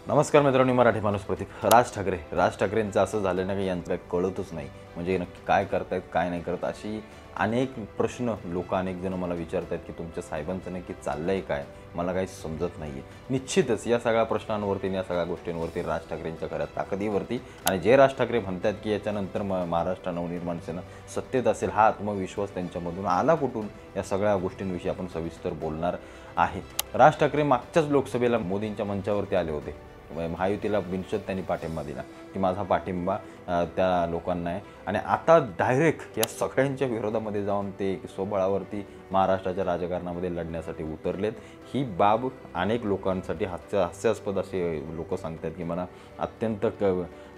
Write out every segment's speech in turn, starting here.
नमस्कार मित्रांनो, मराठी माणूस प्रतीक. राज ठाकरेंचं असं झालं ना की यांचं काही कळतच नाही. म्हणजे नक्की काय करतायत, काय नाही करत, अशी अनेक प्रश्न अनेक जण मला विचारतात की तुमच्या साहेबांचं नक्की चाललंय काय, मला काही समजत नाही आहे. निश्चितच या सगळ्या प्रश्नांवरती, या सगळ्या गोष्टींवरती राज ठाकरेंच्या खऱ्या ताकदीवरती आणि जे राज ठाकरे म्हणतात की याच्यानंतर महाराष्ट्र नवनिर्माण सेना सत्तेत असेल, हा आत्मविश्वास त्यांच्यामधून आला कुठून, या सगळ्या गोष्टींविषयी आपण सविस्तर बोलणार आहे. राज ठाकरे मागच्याच लोकसभेला मोदींच्या मंचावरती आले होते. महायुतीला बिनशर्त त्यांनी पाठिंबा दिला की माझा पाठिंबा त्या लोकांना आहे. आणि आता डायरेक्ट या सगळ्यांच्या विरोधामध्ये जाऊन ते स्वबळावरती महाराष्ट्राच्या राजकारणामध्ये लढण्यासाठी उतरलेत. ही बाब अनेक लोकांसाठी हास्यास्पद असे लोक सांगतात की मला अत्यंत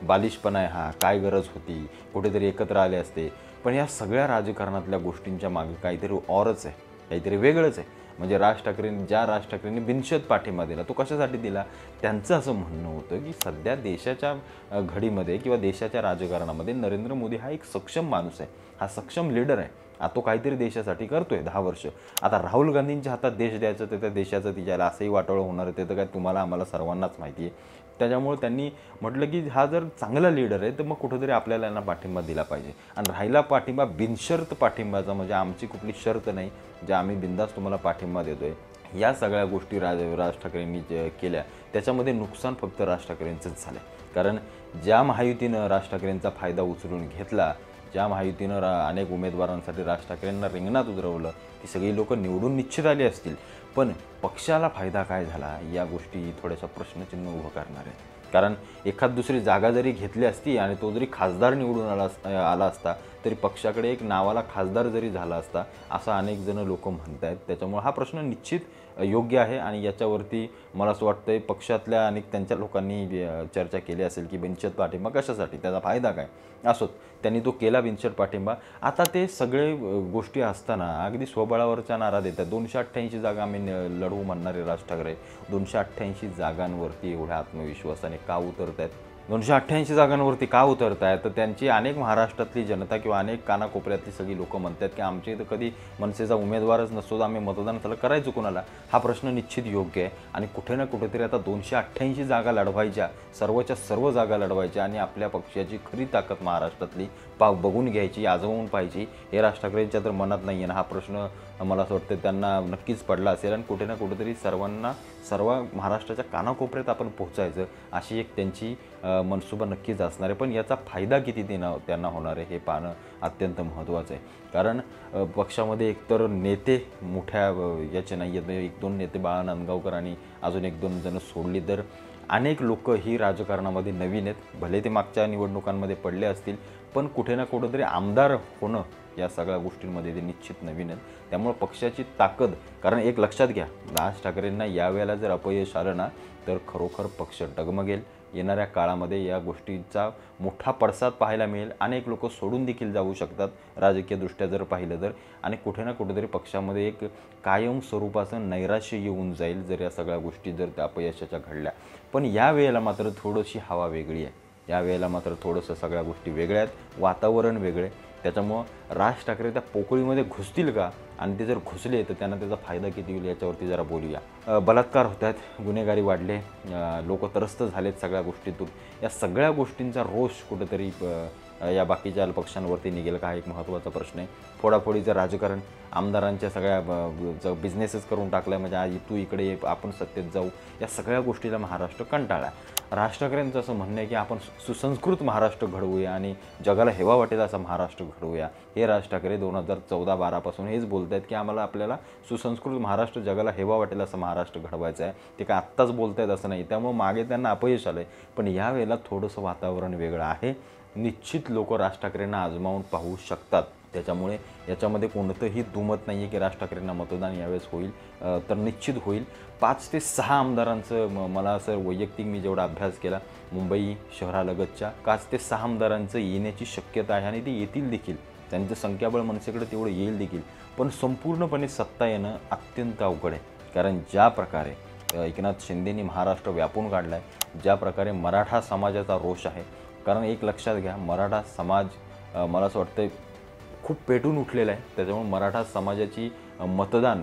बालिशपणा आहे हा, काय गरज होती, कुठेतरी एकत्र आले असते. पण या सगळ्या राजकारणातल्या गोष्टींच्या मागे काहीतरी औरच आहे, काहीतरी वेगळंच आहे. म्हणजे राज ठाकरेंनी बिनशर्त पाठिंबा दिला, तो कशासाठी दिला? त्यांचं असं म्हणणं होतं की सध्या देशाच्या घडीमध्ये किंवा देशाच्या राजकारणामध्ये नरेंद्र मोदी हा एक सक्षम माणूस आहे, हा सक्षम लीडर आहे. तो काहीतरी देशासाठी करतोय 10 वर्ष. आता राहुल गांधींच्या हातात देश द्यायचं तर त्या देशाचं तिच्याला असंही वाटोळं होणार आहे, ते तर काय तुम्हाला आम्हाला सर्वांनाच माहिती आहे. त्याच्यामुळे त्यांनी म्हटलं की हा जर चांगला लीडर आहे तर मग कुठंतरी आपल्याला यांना पाठिंबा दिला पाहिजे. आणि राहिला पाठिंबा बिनशर्त पाठिंबाचा, म्हणजे आमची कुठली शर्त नाही, जे आम्ही बिंदास तुम्हाला पाठिंबा देतोय. या सगळ्या गोष्टी राज ठाकरेंनी केल्या, त्याच्यामध्ये नुकसान फक्त राज ठाकरेंचंच झालं. कारण ज्या महायुतीनं राज ठाकरेंचा फायदा उचलून घेतला, ज्या महायुतीनं अनेक उमेदवारांसाठी राज ठाकरेंना रिंगणात उतरवलं, ती सगळी लोक निवडून निश्चित आली असतील, पण पक्षाला फायदा काय झाला, या गोष्टी थोड्याशा प्रश्नचिन्ह उभं करणार आहेत. कारण एखाद दुसरी जागा जरी घेतली असती आणि तो जरी खासदार निवडून आला असता तरी पक्षाकडे एक नावाला खासदार जरी झाला असता, असं अनेक जण लोक म्हणत आहेत. त्याच्यामुळे हा प्रश्न निश्चित योग्य आहे आणि याच्यावरती मला असं वाटतंय पक्षातल्या अनेक त्यांच्या लोकांनी चर्चा केली असेल की बिनशर्त पाठिंबा कशासाठी, त्याचा फायदा काय. असोत, त्यांनी तो केला बिनशर्त पाठिंबा. आता ते सगळे गोष्टी असताना अगदी स्वबळावरचा नारा देतात. 288 जागा आम्ही लढवू म्हणणारे राज ठाकरे 288 जागांवरती एवढ्या आत्मविश्वासाने का उतरत आहेत? 288 जागांवरती का उतरत आहेत? तर त्यांची अनेक महाराष्ट्रातली जनता किंवा अनेक कानाकोपऱ्यातली सगळी लोकं म्हणतात की आमच्या इथं कधी मनसेचा उमेदवारच नसतो, तर आम्ही मतदान त्याला करायचं कोणाला? हा प्रश्न निश्चित योग्य आहे. आणि कुठे ना कुठेतरी आता 288 जागा लढवायच्या, सर्वच्या सर्व जागा लढवायच्या आणि आपल्या पक्षाची खरी ताकद महाराष्ट्रातली बघून घ्यायची, आजमावून पाहिजे, हे राज ठाकरेंच्या तर मनात नाही आहे ना. हा प्रश्न मला असं वाटतं त्यांना नक्कीच पडला असेल आणि कुठे ना कुठेतरी सर्व महाराष्ट्राच्या कानाकोपऱ्यात आपण पोहोचायचं, अशी एक त्यांची मनसुबा नक्कीच असणार आहे. पण याचा फायदा किती त्यांना होणार आहे हे पाहणं अत्यंत महत्त्वाचं आहे. कारण पक्षामध्ये एकतर नेते मोठ्या याचे नाही आहेत, म्हणजे 1-2 नेते बाळा नांदगावकर आणि अजून 1-2 जणं सोडली तर अनेक लोक ही राजकारणामध्ये नवीन आहेत. भले ते मागच्या निवडणुकांमध्ये पडले असतील, पण कुठे ना कुठेतरी आमदार होणं या सगळ्या गोष्टींमध्ये ते निश्चित नवीन आहेत. त्यामुळे पक्षाची ताकद, कारण एक लक्षात घ्या, राज ठाकरेंना यावेळेला जर अपयश आलं ना तर खरोखर पक्ष डगमगेल. येणाऱ्या काळामध्ये या गोष्टीचा मोठा पडसाद पाहायला मिळेल. अनेक लोक सोडून देखील जाऊ शकतात राजकीयदृष्ट्या जर पाहिलं तर. आणि कुठे ना कुठेतरी पक्षामध्ये एक कायम स्वरूपाचं नैराश्य येऊन जाईल जर या सगळ्या गोष्टी जर त्या अपयशाच्या घडल्या. पण यावेळेला मात्र थोडीशी हवा वेगळी आहे. यावेळेला मात्र थोडंसं सगळ्या गोष्टी वेगळ्या आहेत, वातावरण वेगळं आहे. त्याच्यामुळं राज ठाकरे त्या पोकळीमध्ये घुसतील का, आणि ते जर घुसले तर त्यांना त्याचा फायदा किती होईल याच्यावरती जरा बोलूया. बलात्कार होत आहेत, गुन्हेगारी वाढले, लोक त्रस्त झालेत सगळ्या गोष्टीतून. या सगळ्या गोष्टींचा रोष कुठेतरी या बाकीच्या पक्षांवरती निघेल का, हा एक महत्त्वाचा प्रश्न आहे. फोडाफोडीचं राजकारण, आमदारांच्या सगळ्या बिझनेसेस करून टाकला, म्हणजे आज तू इकडे ये, आपण सत्तेत जाऊ, या सगळ्या गोष्टीला महाराष्ट्र कंटाळला. राज ठाकरेंचं असं म्हणणं आहे की आपण सुसंस्कृत महाराष्ट्र घडवूया आणि जगाला हेवा वाटेल असा महाराष्ट्र घडवूया. हे राज ठाकरे 2014-12 पासून हेच बोलत आहेत की आपल्याला सुसंस्कृत महाराष्ट्र, जगाला हेवा वाटेल असं महाराष्ट्र घडवायचं आहे. ते काय आत्ताच बोलत आहेत असं नाही. त्यामुळे मागे त्यांना अपयश आलं आहे, पण यावेळेला थोडंसं वातावरण वेगळं आहे. निश्चित लोक राज ठाकरेंना आजमावून पाहू शकतात. त्याच्यामुळे याच्यामध्ये कोणतंही दुमत नाही आहे की राज ठाकरेंना मतदान यावेळेस होईल, तर निश्चित होईल. 5 ते 6 आमदारांचं मला असं वैयक्तिक मी जेवढा अभ्यास केला मुंबई शहरालगतच्या 5 ते 6 आमदारांचं येण्याची शक्यता आहे आणि ते येतील देखील. त्यांचं संख्याबळ मनसेकडे तेवढं येईल देखील. पण संपूर्णपणे सत्ता येणं अत्यंत अवघड आहे. कारण ज्या प्रकारे एकनाथ शिंदेंनी महाराष्ट्र व्यापून काढला आहे, ज्या प्रकारे मराठा समाजाचा रोष आहे. कारण एक लक्षात घ्या, मराठा समाज मला असं वाटतं खूप पेटून उठलेला आहे. त्याच्यामुळे मराठा समाजाची मतदान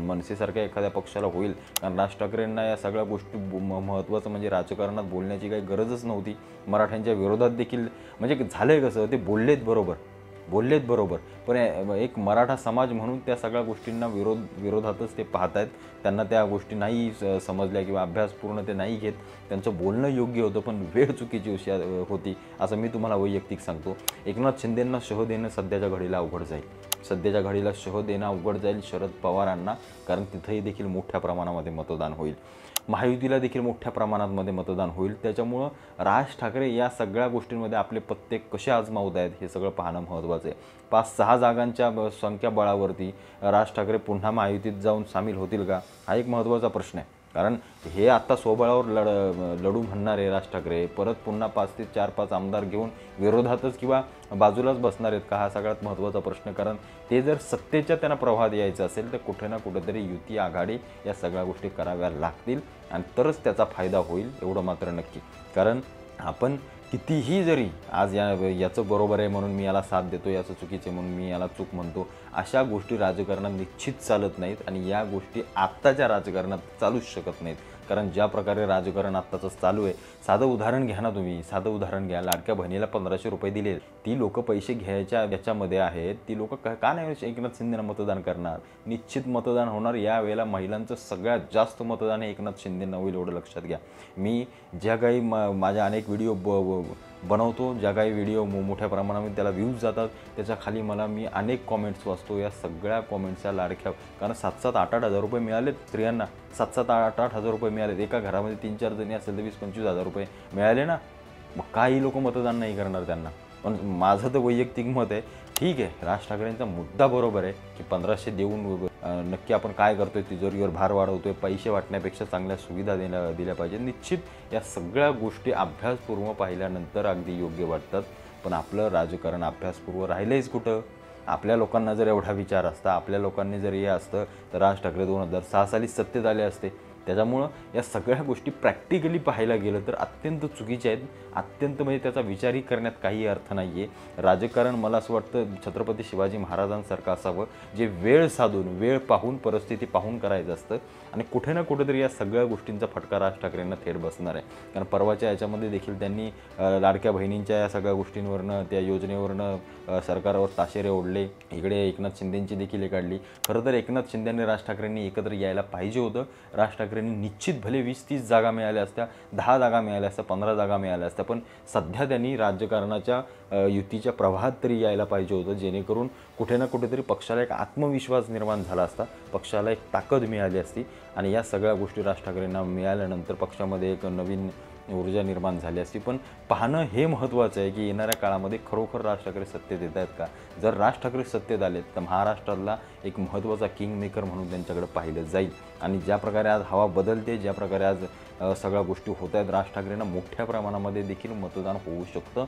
मनसेसारख्या एखाद्या पक्षाला होईल. कारण राज ठाकरेंना या सगळ्या गोष्टी महत्त्वाचं म्हणजे राजकारणात बोलण्याची काही गरजच नव्हती. मराठ्यांच्या विरोधात देखील म्हणजे झालंय कसं, ते बोललेत बरोबर, पण एक मराठा समाज म्हणून त्या सगळ्या गोष्टींना विरोधातच ते पाहत आहेत. त्यांना त्या गोष्टी नाही समजल्या किंवा अभ्यास पूर्ण ते नाही घेत. त्यांचं बोलणं योग्य होतं पण वेळ चुकीची होती असं मी तुम्हाला वैयक्तिक सांगतो. एकनाथ शिंदेंना शह देणं सध्याच्या घडीला अवघड जाईल शरद पवारांना, कारण तिथंही देखील मोठ्या प्रमाणामध्ये मतदान होईल. महायुतीला देखील मोठ्या प्रमाणामध्ये मतदान होईल. त्याच्यामुळं राज ठाकरे या सगळ्या गोष्टींमध्ये आपले पत्ते कसे आजमावत आहेत हे सगळं पाहणं महत्त्वाचं आहे. 5-6 जागांच्या संख्याबळावरती राज ठाकरे पुन्हा महायुतीत जाऊन सामील होतील का, हा एक महत्त्वाचा प्रश्न आहे. कारण हे आत्ता स्वबळावर लढू म्हणणारे राज ठाकरे परत पुन्हा 5 ते 4-5 आमदार घेऊन विरोधातच किंवा बाजूलाच बसणार आहेत का, हा सगळ्यात महत्त्वाचा प्रश्न. कारण ते जर सत्तेच्या त्यांना प्रवाहात यायचं असेल तर कुठे ना कुठेतरी युती आघाडी या सगळ्या गोष्टी कराव्या लागतील आणि तरच त्याचा फायदा होईल, एवढं मात्र नक्की. कारण आपण कितीही जरी आज याचं बरोबर आहे म्हणून मी याला साथ देतो, याचं चुकीचं म्हणून मी याला चूक म्हणतो, अशा गोष्टी राजकारणात निश्चित चालत नाहीत आणि या गोष्टी आत्ताच्या राजकारणात चालूच शकत नाहीत. कारण ज्या प्रकारे राजकारण आत्ताचं चालू आहे, साधं उदाहरण घ्या ना तुम्ही, लाडक्या बहिणीला 1500 रुपये दिले, ती लोक पैसे घ्यायच्या याच्यामध्ये आहेत, ती लोक का नाही एकनाथ शिंदेना मतदान करणार. निश्चित मतदान होणार. यावेळेला महिलांचं सगळ्यात जास्त मतदान हे एकनाथ शिंदेंना होईल, एवढं लक्षात घ्या. मी ज्या काही माझ्या अनेक व्हिडिओ बनवतो, ज्या काही व्हिडिओ मोठ्या प्रमाणामध्ये त्याला व्ह्यूज जातात, त्याच्या खाली मी अनेक कॉमेंट्स वाचतो. या सगळ्या कॉमेंट्सच्या लाडक्या, कारण 7-8 हजार रुपये मिळालेत स्त्रियांना, 7-8 हजार रुपये मिळालेत. एका घरामध्ये 3-4 जणी असेल तर 20-25 हजार रुपये मिळाले ना. मग काही लोक मतदान नाही करणार त्यांना. पण माझं तर वैयक्तिक मत आहे, ठीक आहे, राज ठाकरेंचा मुद्दा बरोबर आहे की 1500 देऊन नक्की आपण काय करतोय, तिजोरीवर भार वाढवतोय, पैसे वाटण्यापेक्षा चांगल्या सुविधा दिल्या पाहिजे. निश्चित या सगळ्या गोष्टी अभ्यासपूर्व पाहिल्यानंतर अगदी योग्य वाटतात. पण आपलं राजकारण अभ्यासपूर्व राहिलंच कुठं. आपल्या लोकांना जर एवढा विचार असता, आपल्या लोकांनी जर हे असतं तर राज ठाकरे 2006 साली सत्तेत आले असते. त्याच्यामुळं या सगळ्या गोष्टी प्रॅक्टिकली पाहायला गेलं तर अत्यंत चुकीच्या आहेत. अत्यंत म्हणजे त्याचा विचारही करण्यात काही अर्थ नाही आहे. राजकारण मला असं वाटतं छत्रपती शिवाजी महाराजांसारखं असावं, जे वेळ साधून, वेळ पाहून, परिस्थिती पाहून करायचं असतं. आणि कुठे ना कुठेतरी या सगळ्या गोष्टींचा फटका राज ठाकरेंना थेट बसणार आहे. कारण परवाच्या याच्यामध्ये देखील त्यांनी लाडक्या बहिणींच्या या सगळ्या गोष्टींवरनं, त्या योजनेवरनं सरकारवर ताशेरे ओढले. इकडे एकनाथ शिंदेंची देखील हे काढली. खरं तर एकनाथ शिंदे आणि राज ठाकरेंनी एकत्र यायला पाहिजे होतं. राज ठाकरेंनी निश्चित भले 20-30 जागा मिळाल्या असत्या, 10 जागा मिळाल्या असत्या, 15 जागा मिळाल्या असत्या, पण सध्या त्यांनी राजकारणाच्या युतीच्या प्रवाहात तरी यायला पाहिजे होतं, जेणेकरून कुठे ना कुठेतरी पक्षाला एक आत्मविश्वास निर्माण झाला असता, पक्षाला एक ताकद मिळाली असती. आणि या सगळ्या गोष्टी राज ठाकरेंना मिळाल्यानंतर पक्षामध्ये एक नवीन ऊर्जा निर्माण झाली असती. पण पाहणं हे महत्त्वाचं आहे की येणाऱ्या काळामध्ये खरोखर राज ठाकरे सत्तेत येत आहेत का. जर राज ठाकरे सत्तेत आलेत तर महाराष्ट्राला एक महत्त्वाचा किंगमेकर म्हणून त्यांच्याकडे पाहिलं जाईल. आणि ज्या प्रकारे आज हवा बदलते, ज्या प्रकारे आज सगळ्या गोष्टी होत आहेत, राज ठाकरेंना मोठ्या प्रमाणामध्ये देखील मतदान होऊ शकतं.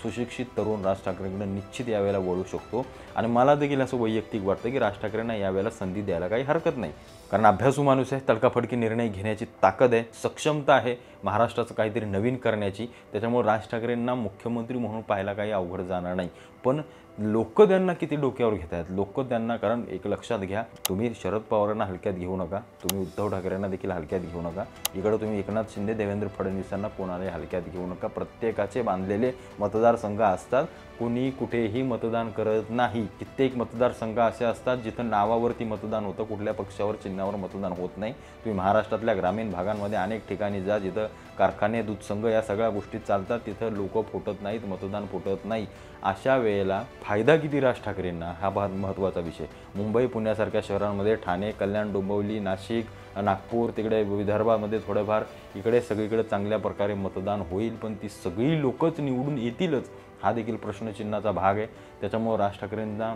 सुशिक्षित तरुण राज ठाकरेंकडे निश्चित यावेळेला वळू शकतो. आणि मला देखील असं वैयक्तिक वाटतं की राज ठाकरेंना यावेळेला संधी द्यायला काही हरकत नाही. कारण अभ्यासू माणूस आहे, तडकाफडकी निर्णय घेण्याची ताकद आहे, सक्षमता आहे महाराष्ट्राचं काहीतरी नवीन करण्याची. त्याच्यामुळे राज ठाकरेंना मुख्यमंत्री म्हणून पाहायला काही अवघड जाणार नाही. पण लोक त्यांना किती डोक्यावर घेत आहेत, लोक त्यांना, कारण एक लक्षात घ्या, तुम्ही शरद पवारांना हलक्यात घेऊ नका, तुम्ही उद्धव ठाकरेंना देखील हलक्यात घेऊ नका, इकडं तुम्ही एकनाथ शिंदे, देवेंद्र फडणवीसांना कोणालाही हलक्यात घेऊ नका. प्रत्येकाचे बांधलेले मतदारसंघ असतात, कोणी कुठेही मतदान करत नाही. कित्येक मतदारसंघ असे असतात जिथं नावावरती मतदान होतं, कुठल्या पक्षावर, चिन्हावर मतदान होत नाही. तुम्ही महाराष्ट्रातल्या ग्रामीण भागांमध्ये अनेक ठिकाणी जा, जिथं कारखाने, दूध संघ या सगळ्या गोष्टी चालतात, तिथं लोक फुटत नाहीत, मतदान फुटत नाही. अशा वेळेला फायदा किती राज ठाकरेंना, हा महत्त्वाचा विषय. मुंबई, पुण्यासारख्या शहरांमध्ये, ठाणे, कल्याण, डोंबिवली, नाशिक, नागपूर, तिकडे विदर्भामध्ये थोडंफार, इकडे सगळीकडे चांगल्या प्रकारे मतदान होईल. पण ती सगळी लोकच निवडून येतीलच, हा देखील प्रश्नचिन्हाचा भाग आहे. त्याच्यामुळं राज ठाकरेंना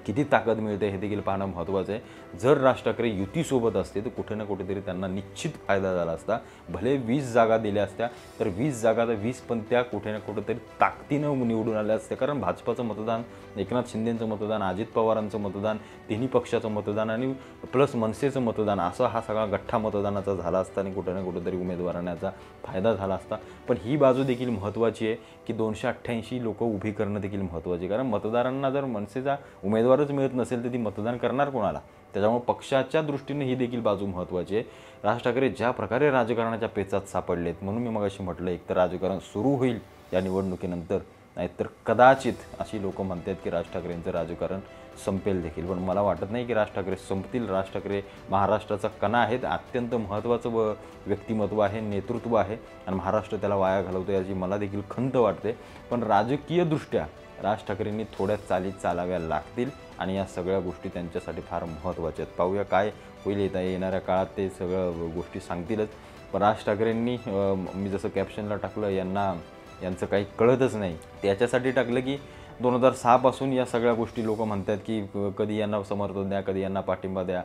किती ताकद मिळते हे देखील पाहणं महत्त्वाचं आहे. जर राज ठाकरे युतीसोबत असते तर कुठे ना कुठेतरी त्यांना निश्चित फायदा झाला असता. भले 20 जागा दिल्या असत्या तर 20 जागा तर 20 पण त्या कुठे ना कुठेतरी ताकदीनं निवडून आल्या असत्या. कारण भाजपाचं मतदान, एकनाथ शिंदेंचं मतदान, अजित पवारांचं मतदान, तिन्ही पक्षाचं मतदान आणि प्लस मनसेचं मतदान, असा हा सगळा गठ्ठा मतदानाचा झाला असता आणि कुठे ना कुठेतरी उमेदवारांना याचा फायदा झाला असता. पण ही बाजू देखील महत्त्वाची आहे की 288 लोक उभी करणं देखील महत्त्वाची. कारण मतदारांना जर मनसेचा उमेदवारच मिळत नसेल तर ती मतदान करणार कोणाला? त्याच्यामुळे पक्षाच्या दृष्टीने ही देखील बाजू महत्त्वाची आहे. राज ठाकरे ज्या प्रकारे राजकारणाच्या पेचात सापडलेत, म्हणून मी मगाशी म्हटलं एक तर राजकारण सुरू होईल या निवडणुकीनंतर, नाहीतर कदाचित अशी लोक म्हणतात की राज ठाकरेंचं राजकारण संपेल देखील. पण मला वाटत नाही की राज ठाकरे संपतील. राज ठाकरे महाराष्ट्राचा कणा आहेत, अत्यंत महत्त्वाचं व्यक्तिमत्व आहे, नेतृत्व आहे आणि महाराष्ट्र त्याला वाया घालवतो याची मला देखील खंत वाटते. पण राजकीयदृष्ट्या राज ठाकरेंनी थोड्या चाली चालाव्या लागतील आणि या सगळ्या गोष्टी त्यांच्यासाठी फार महत्त्वाच्या आहेत. पाहूया काय होईल. येणाऱ्या काळात ते सगळं गोष्टी सांगतीलच. पण राज ठाकरेंनी मी जसं कॅप्शनला टाकलं यांचं काही कळतच नाही, त्याच्यासाठी टाकलं की 2006 पासून या सगळ्या गोष्टी लोक म्हणतात की कधी यांना समर्थन द्या, कधी यांना पाठिंबा द्या.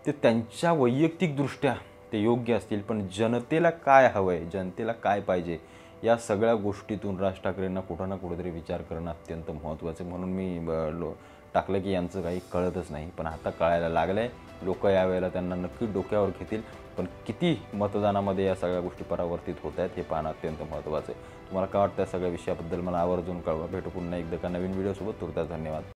ते त्यांच्या वैयक्तिकदृष्ट्या ते योग्य असतील, पण जनतेला काय हवं आहे, जनतेला काय पाहिजे, या सगळ्या गोष्टीतून राज ठाकरेंना कुठं ना कुठेतरी विचार करणं अत्यंत महत्त्वाचं आहे. म्हणून मी टाकलं की यांचं काही कळतच नाही. पण आता कळायला लागलं आहे. लोक यावेळेला त्यांना नक्की डोक्यावर घेतील. पण किती मतदानामध्ये या सगळ्या गोष्टी परावर्तित होत आहेत हे पाहणं अत्यंत महत्त्वाचं आहे. तुम्हाला काय वाटतं या सगळ्या विषयाबद्दल मला आवर्जून कळवा. भेटू पुन्हा एकदा का नवीन व्हिडिओसोबत. तुर्तास धन्यवाद.